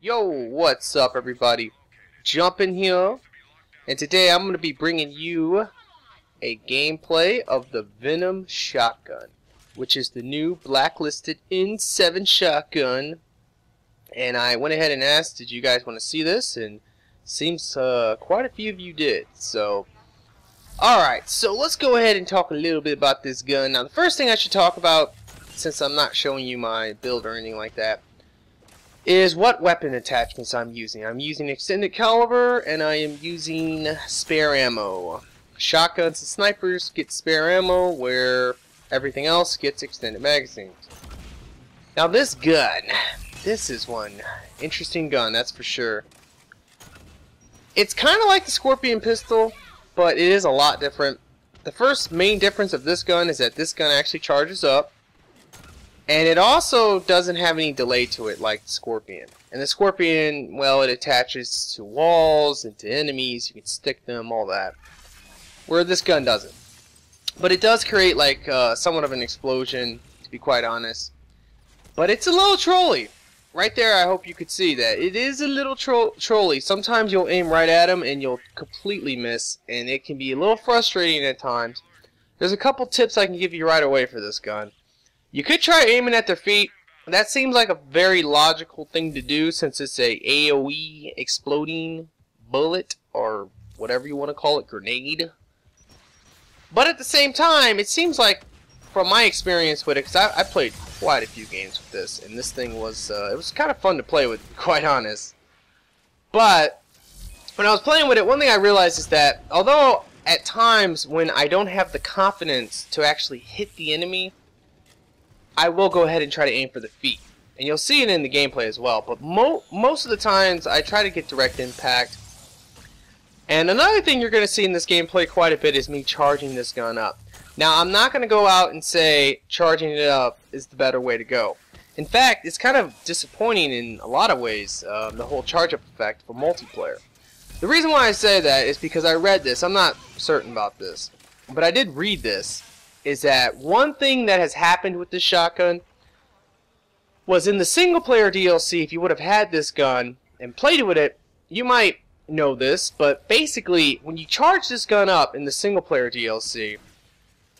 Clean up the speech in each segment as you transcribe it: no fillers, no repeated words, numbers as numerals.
Yo, what's up everybody? Jumpin' here, and today I'm going to be bringing you a gameplay of the Venom shotgun, which is the new blacklisted N7 shotgun. And I went ahead and asked, did you guys want to see this? And seems quite a few of you did. So, alright, so let's go ahead and talk a little bit about this gun. Now the first thing I should talk about, since I'm not showing you my build or anything like that, is what weapon attachments I'm using. I'm using extended caliber and I am using spare ammo. Shotguns and snipers get spare ammo where everything else gets extended magazines. Now this gun, this is one interesting gun, that's for sure. It's kind of like the Scorpion pistol, but it is a lot different. The first main difference of this gun is that this gun actually charges up. And it also doesn't have any delay to it like the Scorpion. And the Scorpion, well, it attaches to walls and to enemies. You can stick them, all that. Where this gun doesn't. But it does create like somewhat of an explosion, to be quite honest. But it's a little trolly. Right there, I hope you could see that. It is a little trolly. Sometimes you'll aim right at them and you'll completely miss. And it can be a little frustrating at times. There's a couple tips I can give you right away for this gun. You could try aiming at their feet. That seems like a very logical thing to do since it's a AoE exploding bullet or whatever you want to call it, grenade. But at the same time, it seems like, from my experience with it, because I played quite a few games with this, and this thing was, it was kind of fun to play with, to be quite honest. But when I was playing with it, one thing I realized is that, although at times when I don't have the confidence to actually hit the enemy, I will go ahead and try to aim for the feet. And you'll see it in the gameplay as well. But most of the times, I try to get direct impact. And another thing you're going to see in this gameplay quite a bit is me charging this gun up. Now, I'm not going to go out and say charging it up is the better way to go. In fact, it's kind of disappointing in a lot of ways, the whole charge-up effect for multiplayer. The reason why I say that is because I read this. I'm not certain about this. But I did read this. Is that one thing that has happened with this shotgun was in the single player DLC. If you would have had this gun and played with it, you might know this, but basically when you charge this gun up in the single player DLC,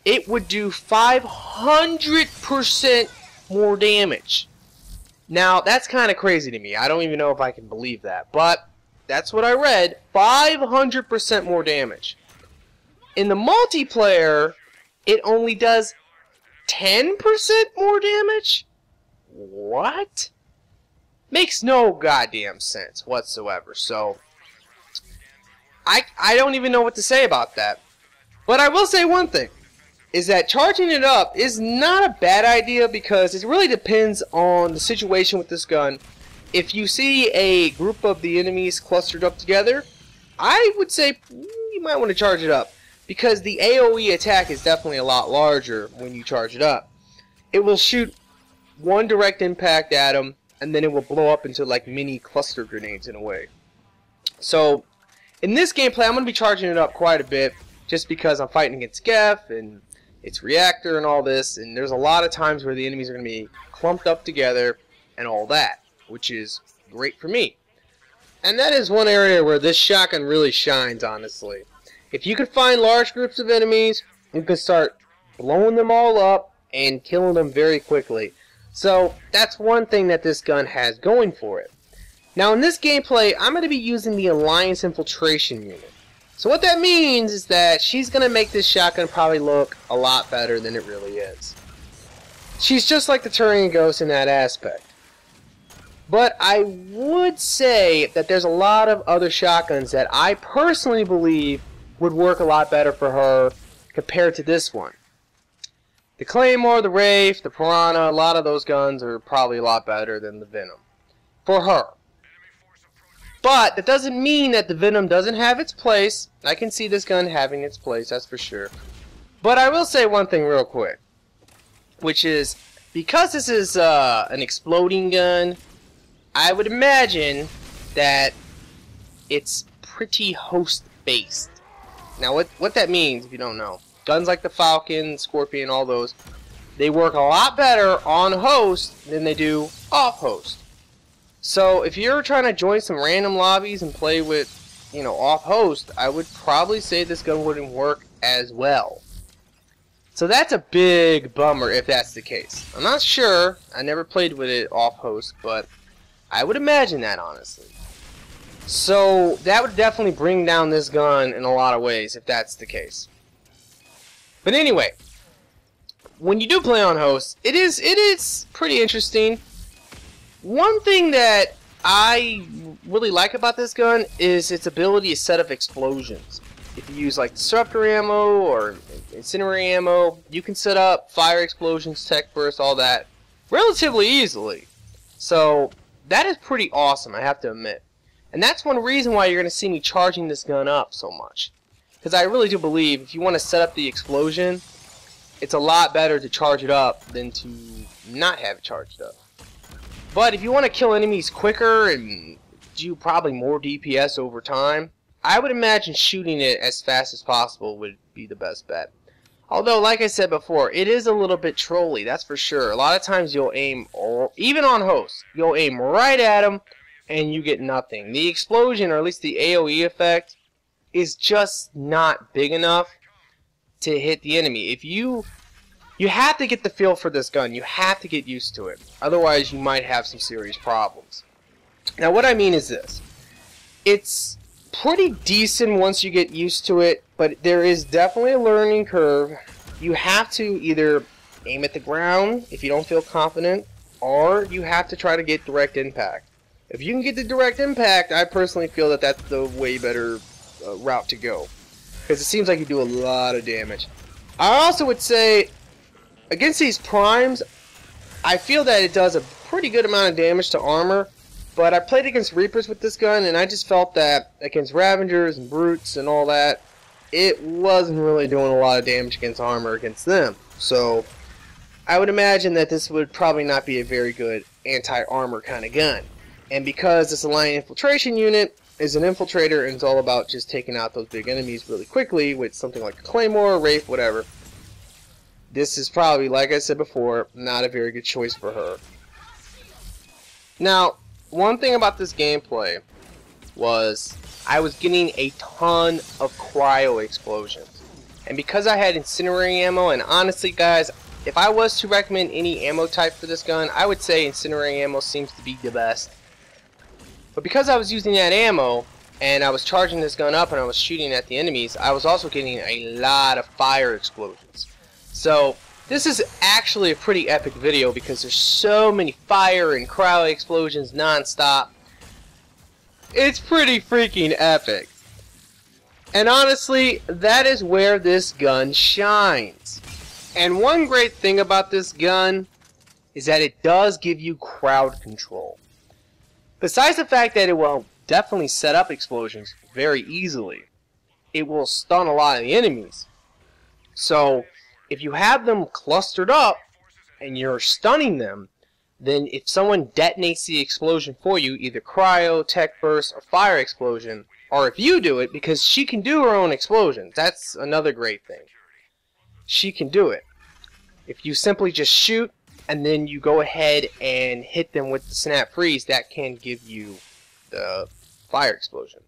it would do 500% more damage. Now that's kind of crazy to me. I don't even know if I can believe that, but that's what I read. 500% more damage. In the multiplayer, it only does 10% more damage? What? Makes no goddamn sense whatsoever. So, I don't even know what to say about that. But I will say one thing. Is that charging it up is not a bad idea because it really depends on the situation with this gun. If you see a group of the enemies clustered up together, I would say you might want to charge it up. Because the AoE attack is definitely a lot larger when you charge it up. It will shoot one direct impact at them, and then it will blow up into like mini cluster grenades in a way. So, in this gameplay, I'm going to be charging it up quite a bit, just because I'm fighting against Geth, and its reactor and all this, and there's a lot of times where the enemies are going to be clumped up together, and all that, which is great for me. And that is one area where this shotgun really shines, honestly. If you can find large groups of enemies, you can start blowing them all up and killing them very quickly. So that's one thing that this gun has going for it. Now in this gameplay, I'm going to be using the Alliance Infiltration unit. So what that means is that she's going to make this shotgun probably look a lot better than it really is. She's just like the Turian Ghost in that aspect. But I would say that there's a lot of other shotguns that I personally believe would work a lot better for her compared to this one. The Claymore, the Wraith, the Piranha, a lot of those guns are probably a lot better than the Venom. For her. But that doesn't mean that the Venom doesn't have its place. I can see this gun having its place, that's for sure. But I will say one thing real quick. Which is, because this is an exploding gun, I would imagine that it's pretty host-based. Now, what that means, if you don't know, guns like the Falcon, Scorpion, all those, they work a lot better on host than they do off host. So if you're trying to join some random lobbies and play with, you know, off host, I would probably say this gun wouldn't work as well. So that's a big bummer if that's the case. I'm not sure. I never played with it off host, but I would imagine that, honestly. So that would definitely bring down this gun in a lot of ways if that's the case. But anyway, when you do play on host, it is pretty interesting. One thing that I really like about this gun is its ability to set up explosions. If you use like disruptor ammo or incendiary ammo, you can set up fire explosions, tech bursts, all that relatively easily. So that is pretty awesome, I have to admit. And that's one reason why you're going to see me charging this gun up so much. Because I really do believe if you want to set up the explosion, it's a lot better to charge it up than to not have it charged up. But if you want to kill enemies quicker and do probably more DPS over time, I would imagine shooting it as fast as possible would be the best bet. Although, like I said before, it is a little bit trolly, that's for sure. A lot of times you'll aim, even on host, you'll aim right at them and you get nothing. The explosion, or at least the AoE effect, is just not big enough to hit the enemy. If you have to get the feel for this gun, you have to get used to it. Otherwise, you might have some serious problems. Now, what I mean is this. It's pretty decent once you get used to it, but there is definitely a learning curve. You have to either aim at the ground if you don't feel confident, or you have to try to get direct impact. If you can get the direct impact, I personally feel that that's the way better route to go, because it seems like you do a lot of damage. I also would say against these primes, I feel that it does a pretty good amount of damage to armor. But I played against Reapers with this gun, and I just felt that against Ravengers and Brutes and all that, it wasn't really doing a lot of damage against armor against them. So I would imagine that this would probably not be a very good anti-armor kind of gun. And because this Alliant Infiltration unit is an infiltrator and it's all about just taking out those big enemies really quickly with something like a Claymore, Wraith, whatever, this is probably, like I said before, not a very good choice for her. Now, one thing about this gameplay was I was getting a ton of cryo explosions. And because I had incendiary ammo, and honestly guys, if I was to recommend any ammo type for this gun, I would say incendiary ammo seems to be the best. But because I was using that ammo, and I was charging this gun up and I was shooting at the enemies, I was also getting a lot of fire explosions. So this is actually a pretty epic video because there's so many fire and cryo explosions non-stop. It's pretty freaking epic. And honestly, that is where this gun shines. And one great thing about this gun is that it does give you crowd control. Besides the fact that it will definitely set up explosions very easily, it will stun a lot of the enemies. So if you have them clustered up and you're stunning them, then if someone detonates the explosion for you, either cryo, tech burst, or fire explosion, or if you do it, because she can do her own explosions, that's another great thing. She can do it. If you simply just shoot and then you go ahead and hit them with the snap freeze, that can give you the fire explosion.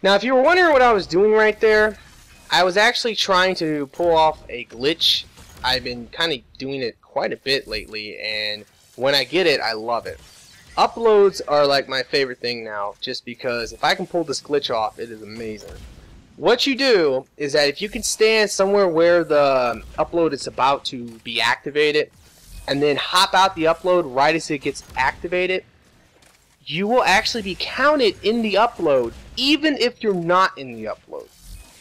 Now, if you were wondering what I was doing right there, I was actually trying to pull off a glitch. I've been kind of doing it quite a bit lately, and when I get it, I love it. Uploads are like my favorite thing now, just because if I can pull this glitch off, it is amazing. What you do is that if you can stand somewhere where the upload is about to be activated, and then hop out the upload right as it gets activated, you will actually be counted in the upload, even if you're not in the upload.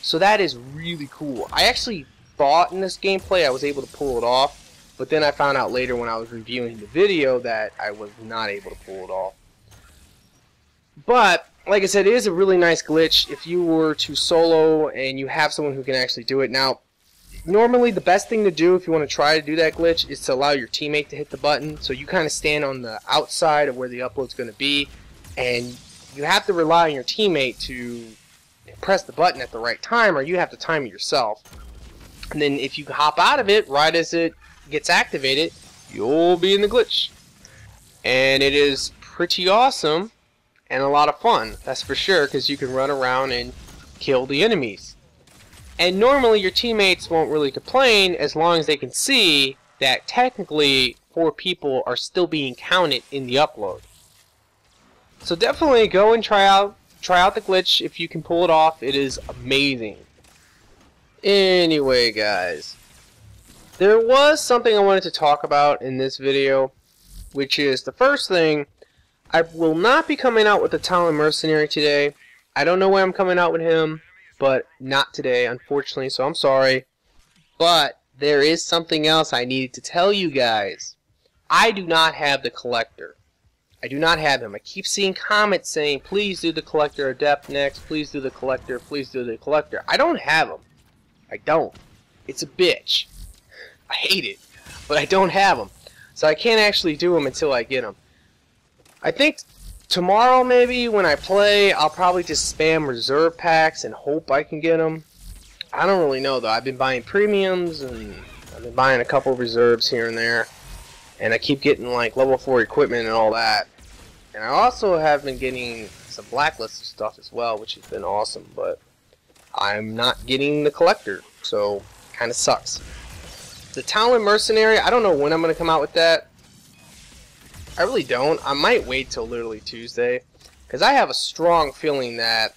So that is really cool. I actually thought in this gameplay I was able to pull it off, but then I found out later when I was reviewing the video that I was not able to pull it off. But, like I said, it is a really nice glitch if you were to solo and you have someone who can actually do it. Now, normally the best thing to do if you want to try to do that glitch is to allow your teammate to hit the button. So you kind of stand on the outside of where the upload's going to be, and you have to rely on your teammate to press the button at the right time, or you have to time it yourself. And then if you hop out of it right as it gets activated, you'll be in the glitch. And it is pretty awesome and a lot of fun, that's for sure, because you can run around and kill the enemies. And normally your teammates won't really complain as long as they can see that technically 4 people are still being counted in the upload. So definitely go and try out the glitch if you can pull it off. It is amazing. Anyway, guys, there was something I wanted to talk about in this video, which is the first thing. I will not be coming out with the Talon Mercenary today. I don't know when I'm coming out with him, but not today, unfortunately, so I'm sorry. But there is something else I needed to tell you guys. I do not have the Collector. I do not have him. I keep seeing comments saying, please do the Collector Adept next, please do the Collector, please do the Collector. I don't have him. I don't. It's a bitch. I hate it, but I don't have him. So I can't actually do him until I get him. I think tomorrow maybe when I play, I'll probably just spam reserve packs and hope I can get them. I don't really know though. I've been buying premiums and I've been buying a couple of reserves here and there. And I keep getting like level 4 equipment and all that. And I also have been getting some blacklisted stuff as well, which has been awesome. But I'm not getting the Collector, so kind of sucks. The Talon Mercenary, I don't know when I'm going to come out with that. I really don't. I might wait till literally Tuesday, because I have a strong feeling that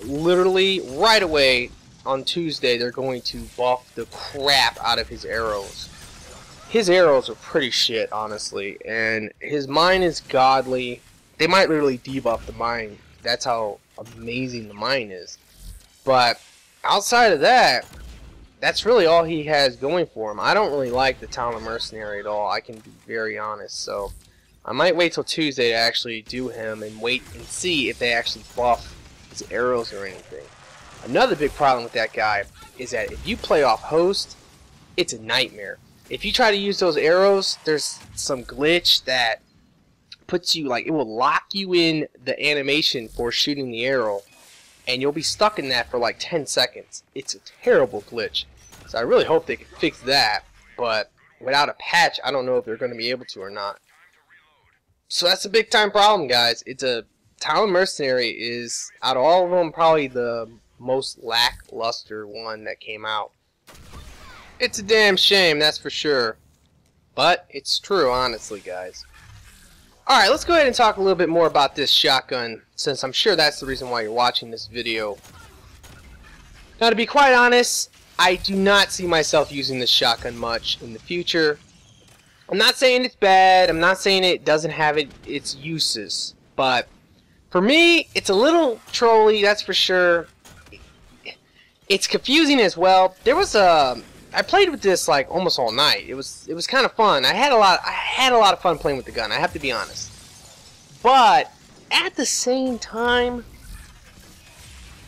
literally right away on Tuesday they're going to buff the crap out of his arrows. His arrows are pretty shit, honestly, and his mine is godly. They might literally debuff the mine. That's how amazing the mine is. But outside of that, that's really all he has going for him. I don't really like the Talon Mercenary at all, I can be very honest, so I might wait till Tuesday to actually do him and wait and see if they actually buff his arrows or anything. Another big problem with that guy is that if you play off host, it's a nightmare. If you try to use those arrows, there's some glitch that puts you, like, it will lock you in the animation for shooting the arrow, and you'll be stuck in that for like 10 seconds. It's a terrible glitch. So I really hope they can fix that, but without a patch, I don't know if they're going to be able to or not. So that's a big time problem, guys. It's a Talon Mercenary is, out of all of them, probably the most lackluster one that came out. It's a damn shame, that's for sure. But it's true, honestly, guys. Alright, let's go ahead and talk a little bit more about this shotgun, since I'm sure that's the reason why you're watching this video. Now, to be quite honest, I do not see myself using this shotgun much in the future. I'm not saying it's bad, I'm not saying it doesn't have its uses, but for me, it's a little trolly, that's for sure. It's confusing as well. There was I played with this like almost all night. It was kind of fun. I had a lot of fun playing with the gun, I have to be honest. But at the same time,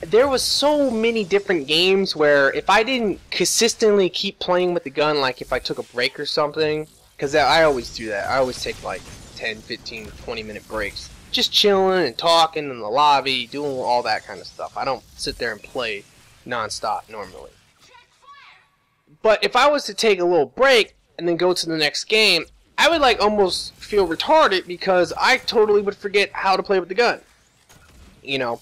there was so many different games where if I didn't consistently keep playing with the gun, like if I took a break or something, because I always do that. I always take like 10, 15, 20 minute breaks. Just chilling and talking in the lobby, doing all that kind of stuff. I don't sit there and play non-stop normally. But if I was to take a little break and then go to the next game, I would like almost feel retarded because I totally would forget how to play with the gun. You know,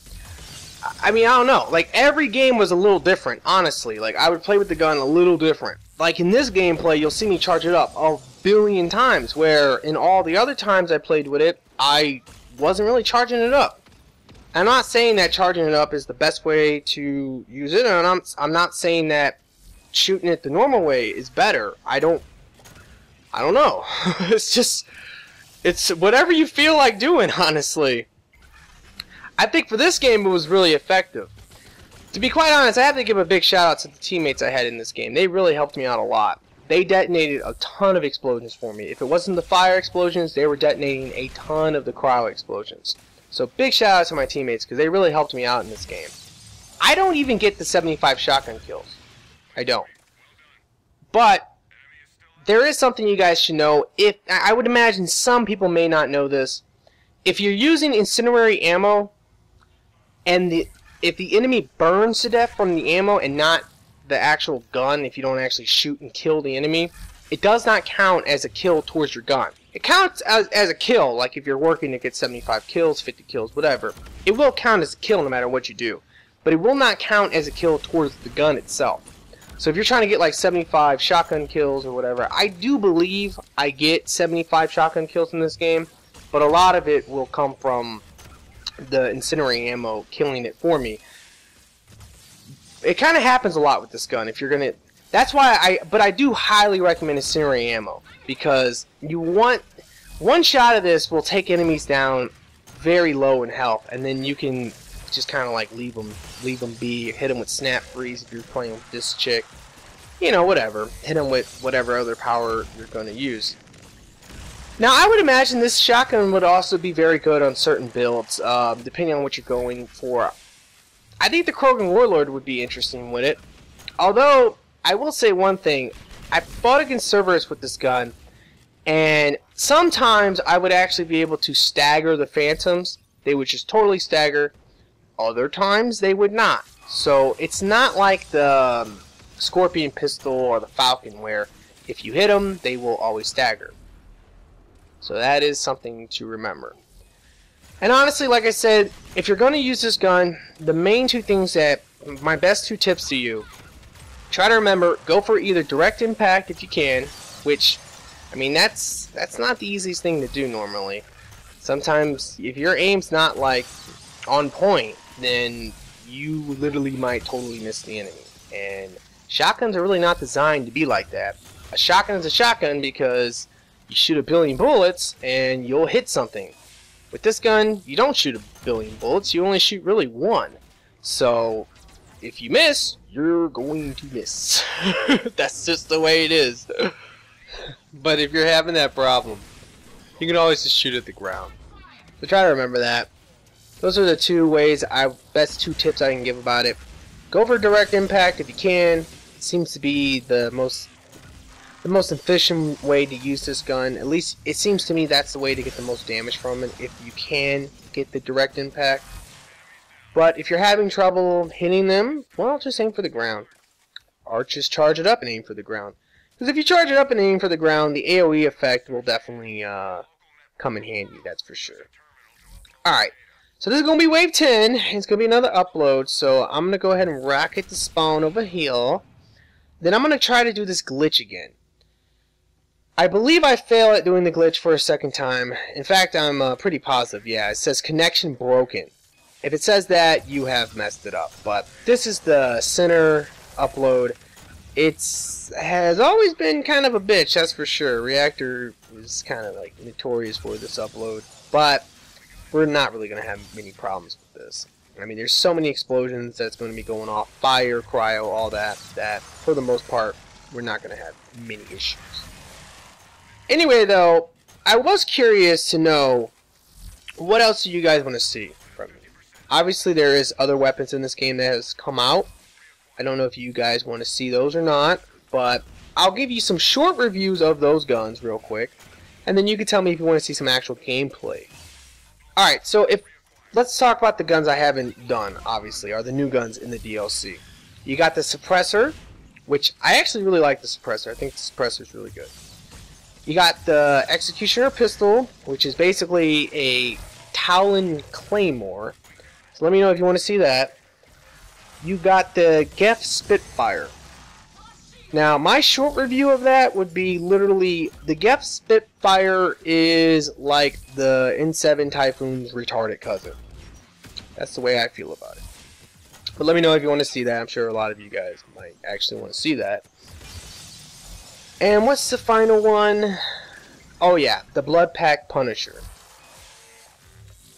I mean, I don't know. Like, every game was a little different, honestly. Like, I would play with the gun a little different. Like, in this gameplay, you'll see me charge it up a billion times, where in all the other times I played with it, I wasn't really charging it up. I'm not saying that charging it up is the best way to use it, and I'm not saying that shooting it the normal way is better. I don't know. It's whatever you feel like doing, honestly. I think for this game it was really effective. To be quite honest, I have to give a big shout out to the teammates I had in this game. They really helped me out a lot. They detonated a ton of explosions for me. If it wasn't the fire explosions, they were detonating a ton of the cryo explosions. So big shout out to my teammates because they really helped me out in this game. I don't even get the 75 shotgun kills. I don't. But there is something you guys should know. If I would imagine some people may not know this. If you're using incendiary ammo and if the enemy burns to death from the ammo and not the actual gun, if you don't actually shoot and kill the enemy, it does not count as a kill towards your gun. It counts as a kill, like if you're working to get 75 kills, 50 kills, whatever. It will count as a kill no matter what you do. But it will not count as a kill towards the gun itself. So if you're trying to get like 75 shotgun kills or whatever, I do believe I get 75 shotgun kills in this game, but a lot of it will come from the incinerating ammo killing it for me. It kind of happens a lot with this gun. If you're gonna, that's why I do highly recommend incinerating ammo, because you want one shot of this will take enemies down very low in health, and then you can just kind of like leave them be, hit them with snap freeze if you're playing with this chick, you know, whatever, hit them with whatever other power you're going to use. Now I would imagine this shotgun would also be very good on certain builds, depending on what you're going for. I think the Krogan Warlord would be interesting with it, although I will say one thing, I fought against Cerberus with this gun, and sometimes I would actually be able to stagger the Phantoms. They would just totally stagger. Other times they would not. So it's not like the Scorpion pistol or the Falcon where if you hit them, they will always stagger. So that is something to remember. And honestly, like I said, if you're going to use this gun, the main two things that, my best two tips to you, try to remember, go for either direct impact if you can, which, I mean, that's not the easiest thing to do normally. Sometimes, if your aim's not, like, on point, then you literally might totally miss the enemy. And shotguns are really not designed to be like that. A shotgun is a shotgun because you shoot a billion bullets and you'll hit something. With this gun, you don't shoot a billion bullets, you only shoot really one. So, if you miss, you're going to miss. That's just the way it is. But if you're having that problem, you can always just shoot at the ground. So try to remember that. Those are the best two tips I can give about it. Go for direct impact if you can. It seems to be the most efficient way to use this gun. At least it seems to me that's the way to get the most damage from it, if you can get the direct impact. But if you're having trouble hitting them, well, just aim for the ground. Or just charge it up and aim for the ground. Because if you charge it up and aim for the ground, the AoE effect will definitely come in handy, that's for sure. Alright. So this is going to be wave 10, it's going to be another upload, so I'm going to go ahead and rocket the spawn over here. Then I'm going to try to do this glitch again. I believe I failed at doing the glitch for a second time. In fact, I'm pretty positive, yeah, it says connection broken. If it says that, you have messed it up. But this is the center upload. It has always been kind of a bitch, that's for sure. Reactor is kind of like notorious for this upload, but we're not really going to have many problems with this. I mean, there's so many explosions that's going to be going off, fire, cryo, all that, that for the most part, we're not going to have many issues. Anyway, though, I was curious to know, what else do you guys want to see from me? Obviously, there is other weapons in this game that has come out. I don't know if you guys want to see those or not, but I'll give you some short reviews of those guns real quick, and then you can tell me if you want to see some actual gameplay. Alright, so let's talk about the guns I haven't done, obviously, are the new guns in the DLC. You got the suppressor, which I actually really like the suppressor. I think the suppressor is really good. You got the Executioner pistol, which is basically a Talon Claymore. So let me know if you want to see that. You got the Geth Spitfire. Now, my short review of that would be literally, the Geth Spitfire is like the N7 Typhoon's retarded cousin. That's the way I feel about it. But let me know if you want to see that. I'm sure a lot of you guys might actually want to see that. And what's the final one? Oh yeah, the Blood Pact Punisher.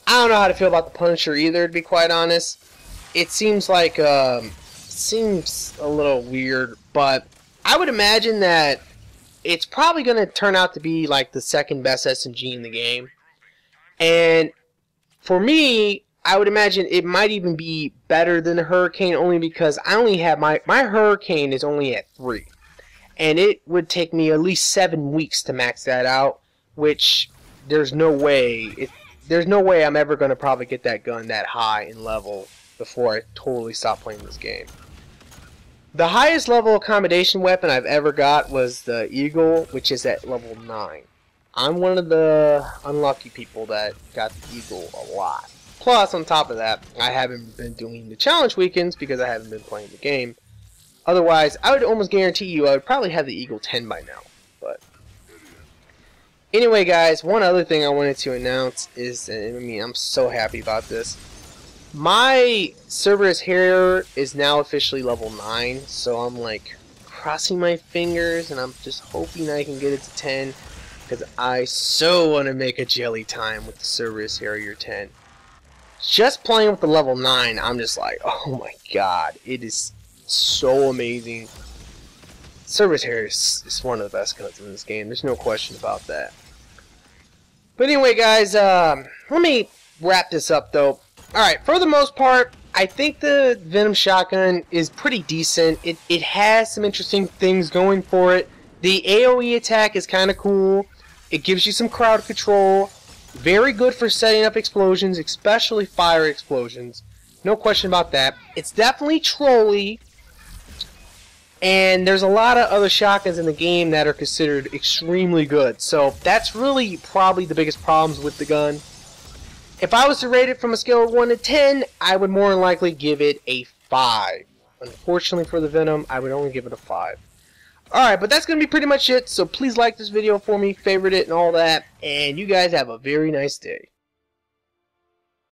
I don't know how to feel about the Punisher either, to be quite honest. It seems like, seems a little weird, but I would imagine that it's probably going to turn out to be like the second best SMG in the game. And for me, I would imagine it might even be better than the Hurricane, only because I only have my Hurricane is only at 3. And it would take me at least 7 weeks to max that out, which there's no way I'm ever going to probably get that gun that high in level before I totally stop playing this game. The highest level accommodation weapon I've ever got was the Eagle, which is at level 9. I'm one of the unlucky people that got the Eagle a lot. Plus, on top of that, I haven't been doing the challenge weekends because I haven't been playing the game. Otherwise, I would almost guarantee you I would probably have the Eagle 10 by now. But anyway, guys, one other thing I wanted to announce is, I'm so happy about this. My Cerberus Harrier is now officially level 9, so I'm like crossing my fingers and I'm just hoping I can get it to 10, because I so want to make a jelly time with the Cerberus Harrier 10. Just playing with the level 9, I'm just like, oh my god, it is so amazing. Cerberus Harrier is one of the best guns in this game, there's no question about that. But anyway, guys, let me wrap this up though. Alright, for the most part, I think the Venom shotgun is pretty decent. It has some interesting things going for it. The AoE attack is kind of cool. It gives you some crowd control. Very good for setting up explosions, especially fire explosions. No question about that. It's definitely trolly. And there's a lot of other shotguns in the game that are considered extremely good. So that's really probably the biggest problems with the gun. If I was to rate it from a scale of 1 to 10, I would more than likely give it a 5. Unfortunately for the Venom, I would only give it a 5. Alright, but that's going to be pretty much it. So please like this video for me, favorite it, and all that. And you guys have a very nice day.